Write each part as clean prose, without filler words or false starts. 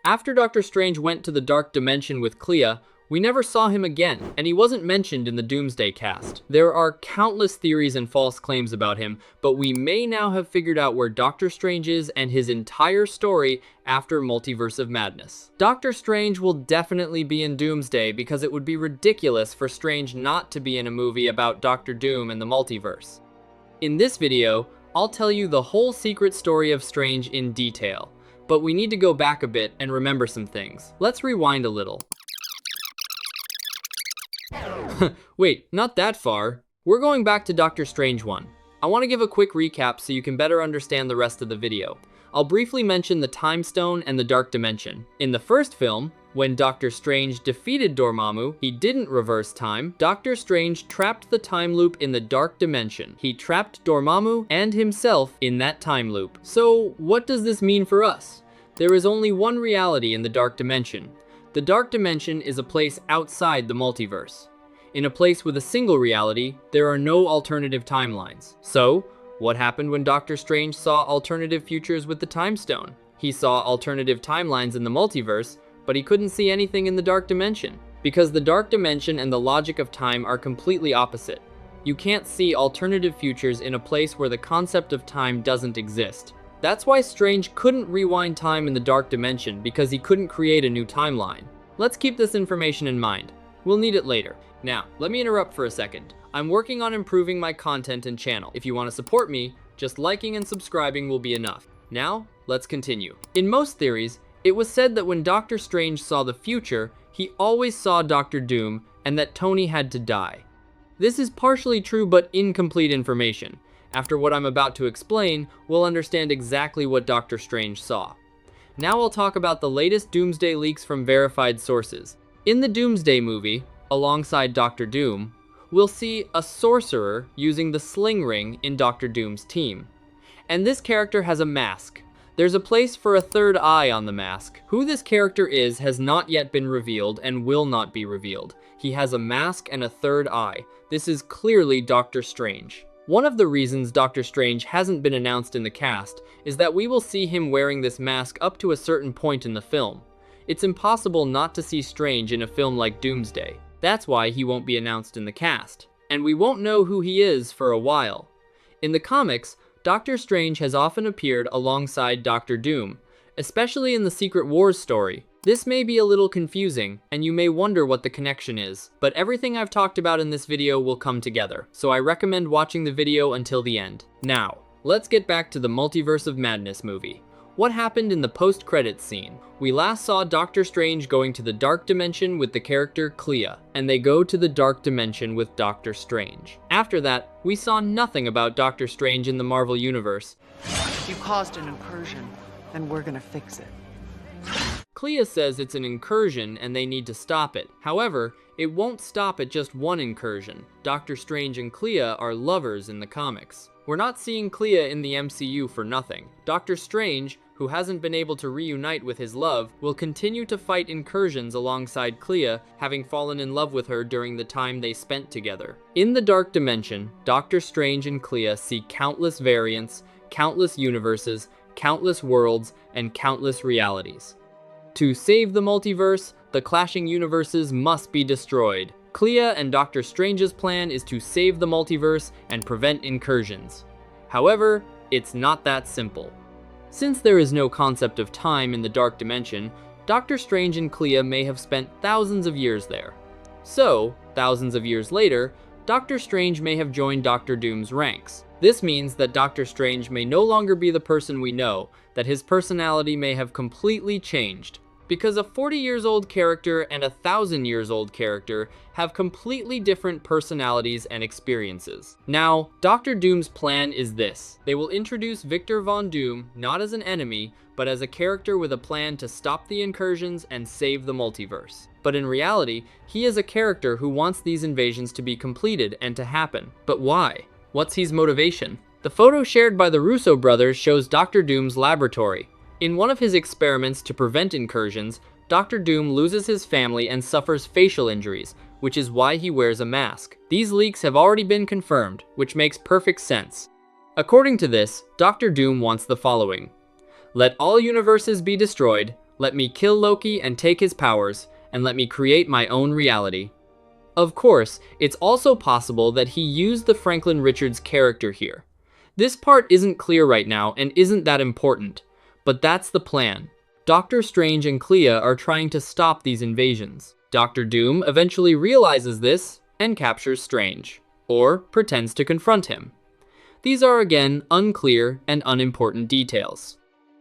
After Doctor Strange went to the Dark Dimension with Clea, we never saw him again, and he wasn't mentioned in the Doomsday cast. There are countless theories and false claims about him, but we may now have figured out where Doctor Strange is and his entire story after Multiverse of Madness. Doctor Strange will definitely be in Doomsday because it would be ridiculous for Strange not to be in a movie about Doctor Doom and the multiverse. In this video, I'll tell you the whole secret story of Strange in detail, but we need to go back a bit and remember some things. Let's rewind a little. Wait, not that far. We're going back to Doctor Strange 1. I want to give a quick recap so you can better understand the rest of the video. I'll briefly mention the Time Stone and the Dark Dimension. In the first film, when Doctor Strange defeated Dormammu, he didn't reverse time. Doctor Strange trapped the time loop in the Dark Dimension. He trapped Dormammu and himself in that time loop. So, what does this mean for us? There is only one reality in the Dark Dimension. The Dark Dimension is a place outside the multiverse. In a place with a single reality, there are no alternative timelines. So, what happened when Doctor Strange saw alternative futures with the Time Stone? He saw alternative timelines in the multiverse, but he couldn't see anything in the Dark Dimension. Because the Dark Dimension and the logic of time are completely opposite. You can't see alternative futures in a place where the concept of time doesn't exist. That's why Strange couldn't rewind time in the Dark Dimension, because he couldn't create a new timeline. Let's keep this information in mind. We'll need it later. Now, let me interrupt for a second. I'm working on improving my content and channel. If you want to support me, just liking and subscribing will be enough. Now, let's continue. In most theories, it was said that when Doctor Strange saw the future, he always saw Doctor Doom and that Tony had to die. This is partially true but incomplete information. After what I'm about to explain, we'll understand exactly what Doctor Strange saw. Now I'll talk about the latest Doomsday leaks from verified sources. In the Doomsday movie, alongside Doctor Doom, we'll see a sorcerer using the sling ring in Doctor Doom's team. And this character has a mask. There's a place for a third eye on the mask. Who this character is has not yet been revealed and will not be revealed. He has a mask and a third eye. This is clearly Doctor Strange. One of the reasons Doctor Strange hasn't been announced in the cast is that we will see him wearing this mask up to a certain point in the film. It's impossible not to see Strange in a film like Doomsday. That's why he won't be announced in the cast. And we won't know who he is for a while. In the comics, Doctor Strange has often appeared alongside Doctor Doom, especially in the Secret Wars story. This may be a little confusing, and you may wonder what the connection is, but everything I've talked about in this video will come together, so I recommend watching the video until the end. Now, let's get back to the Multiverse of Madness movie. What happened in the post-credits scene? We last saw Doctor Strange going to the Dark Dimension with the character Clea, and they go to the Dark Dimension with Doctor Strange. After that, we saw nothing about Doctor Strange in the Marvel Universe. You caused an incursion, and we're gonna fix it. Clea says it's an incursion and they need to stop it. However, it won't stop at just one incursion. Doctor Strange and Clea are lovers in the comics. We're not seeing Clea in the MCU for nothing. Doctor Strange, who hasn't been able to reunite with his love, will continue to fight incursions alongside Clea, having fallen in love with her during the time they spent together. In the Dark Dimension, Doctor Strange and Clea see countless variants, countless universes, countless worlds, and countless realities. To save the multiverse, the clashing universes must be destroyed. Clea and Doctor Strange's plan is to save the multiverse and prevent incursions. However, it's not that simple. Since there is no concept of time in the Dark Dimension, Doctor Strange and Clea may have spent thousands of years there. So, thousands of years later, Doctor Strange may have joined Doctor Doom's ranks. This means that Doctor Strange may no longer be the person we know, that his personality may have completely changed. Because a 40-years-old character and a 1,000-years-old character have completely different personalities and experiences. Now, Doctor Doom's plan is this. They will introduce Victor Von Doom not as an enemy, but as a character with a plan to stop the incursions and save the multiverse. But in reality, he is a character who wants these invasions to be completed and to happen. But why? What's his motivation? The photo shared by the Russo brothers shows Doctor Doom's laboratory. In one of his experiments to prevent incursions, Doctor Doom loses his family and suffers facial injuries, which is why he wears a mask. These leaks have already been confirmed, which makes perfect sense. According to this, Doctor Doom wants the following: let all universes be destroyed, Let me kill Loki and take his powers, and let me create my own reality. Of course, it's also possible that he used the Franklin Richards character here. This part isn't clear right now and isn't that important, but that's the plan. Doctor Strange and Clea are trying to stop these invasions. Doctor Doom eventually realizes this and captures Strange, or pretends to confront him. These are again unclear and unimportant details.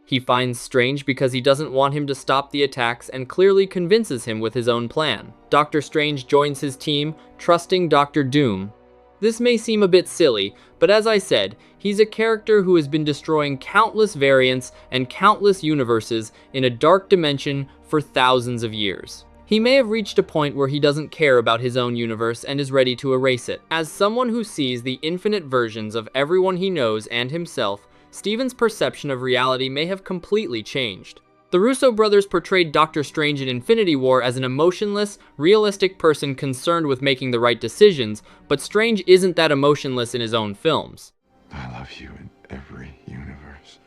He finds Strange because he doesn't want him to stop the attacks and clearly convinces him with his own plan. Doctor Strange joins his team, trusting Doctor Doom. This may seem a bit silly, but as I said, he's a character who has been destroying countless variants and countless universes in a dark dimension for thousands of years. He may have reached a point where he doesn't care about his own universe and is ready to erase it. As someone who sees the infinite versions of everyone he knows and himself, Stephen's perception of reality may have completely changed. The Russo brothers portrayed Doctor Strange in Infinity War as an emotionless, realistic person concerned with making the right decisions, but Strange isn't that emotionless in his own films. I love you in every universe.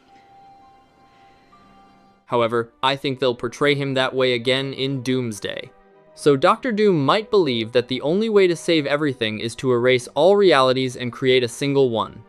However, I think they'll portray him that way again in Doomsday. So Doctor Doom might believe that the only way to save everything is to erase all realities and create a single one.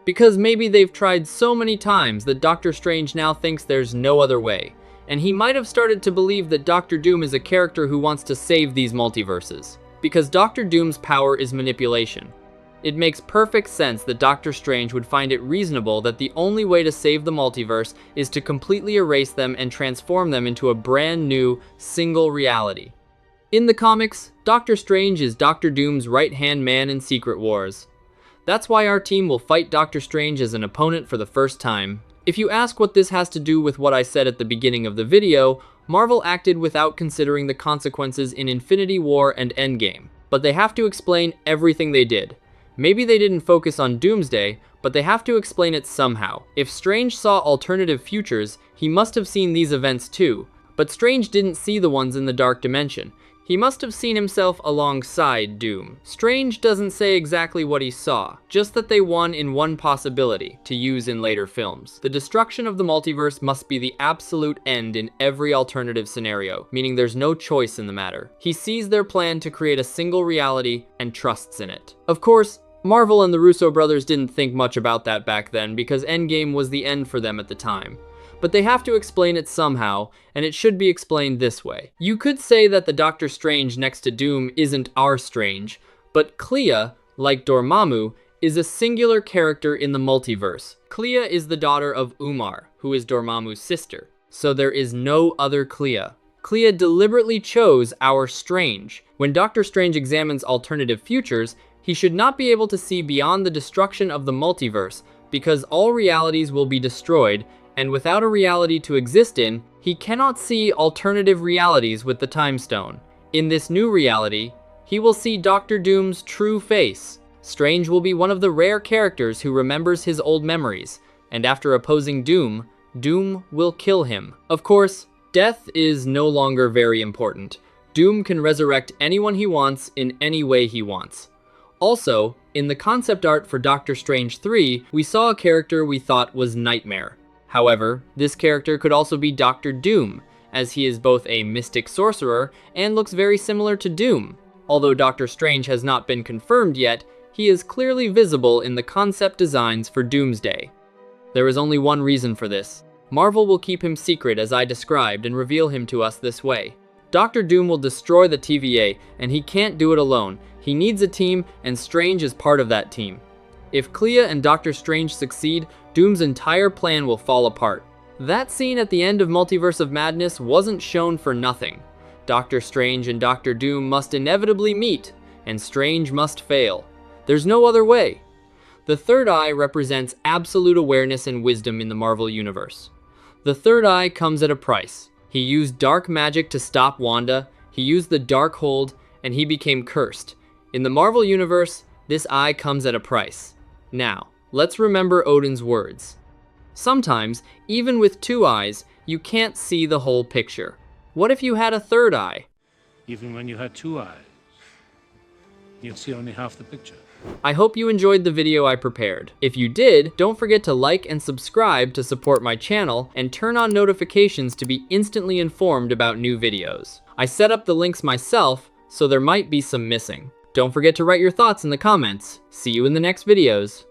Because maybe they've tried so many times that Doctor Strange now thinks there's no other way, and he might have started to believe that Doctor Doom is a character who wants to save these multiverses. Because Doctor Doom's power is manipulation. It makes perfect sense that Doctor Strange would find it reasonable that the only way to save the multiverse is to completely erase them and transform them into a brand new, single reality. In the comics, Doctor Strange is Doctor Doom's right-hand man in Secret Wars. That's why our team will fight Doctor Strange as an opponent for the first time. If you ask what this has to do with what I said at the beginning of the video, Marvel acted without considering the consequences in Infinity War and Endgame. But they have to explain everything they did. Maybe they didn't focus on Doomsday, but they have to explain it somehow. If Strange saw alternative futures, he must have seen these events too. But Strange didn't see the ones in the dark dimension. He must have seen himself alongside Doom. Strange doesn't say exactly what he saw, just that they won in one possibility, to use in later films. The destruction of the multiverse must be the absolute end in every alternative scenario, meaning there's no choice in the matter. He sees their plan to create a single reality and trusts in it. Of course, Marvel and the Russo brothers didn't think much about that back then because Endgame was the end for them at the time. But they have to explain it somehow, and it should be explained this way. You could say that the Doctor Strange next to Doom isn't our Strange, but Clea, like Dormammu, is a singular character in the multiverse. Clea is the daughter of Umar, who is Dormammu's sister, so there is no other Clea. Clea deliberately chose our Strange. When Doctor Strange examines alternative futures, he should not be able to see beyond the destruction of the multiverse, because all realities will be destroyed, and without a reality to exist in, he cannot see alternative realities with the Time Stone. In this new reality, he will see Doctor Doom's true face. Strange will be one of the rare characters who remembers his old memories, and after opposing Doom, Doom will kill him. Of course, death is no longer very important. Doom can resurrect anyone he wants in any way he wants. Also, in the concept art for Doctor Strange 3, we saw a character we thought was Nightmare. However, this character could also be Doctor Doom, as he is both a mystic sorcerer and looks very similar to Doom. Although Doctor Strange has not been confirmed yet, he is clearly visible in the concept designs for Doomsday. There is only one reason for this. Marvel will keep him secret as I described and reveal him to us this way. Doctor Doom will destroy the TVA, and he can't do it alone. He needs a team, and Strange is part of that team. If Clea and Doctor Strange succeed, Doom's entire plan will fall apart. That scene at the end of Multiverse of Madness wasn't shown for nothing. Doctor Strange and Doctor Doom must inevitably meet, and Strange must fail. There's no other way. The third eye represents absolute awareness and wisdom in the Marvel Universe. The third eye comes at a price. He used dark magic to stop Wanda, he used the darkhold, and he became cursed. In the Marvel Universe, this eye comes at a price. Now, let's remember Odin's words. Sometimes, even with two eyes, you can't see the whole picture. What if you had a third eye? Even when you had two eyes, you'd see only half the picture. I hope you enjoyed the video I prepared. If you did, don't forget to like and subscribe to support my channel and turn on notifications to be instantly informed about new videos. I set up the links myself, so there might be some missing. Don't forget to write your thoughts in the comments. See you in the next videos.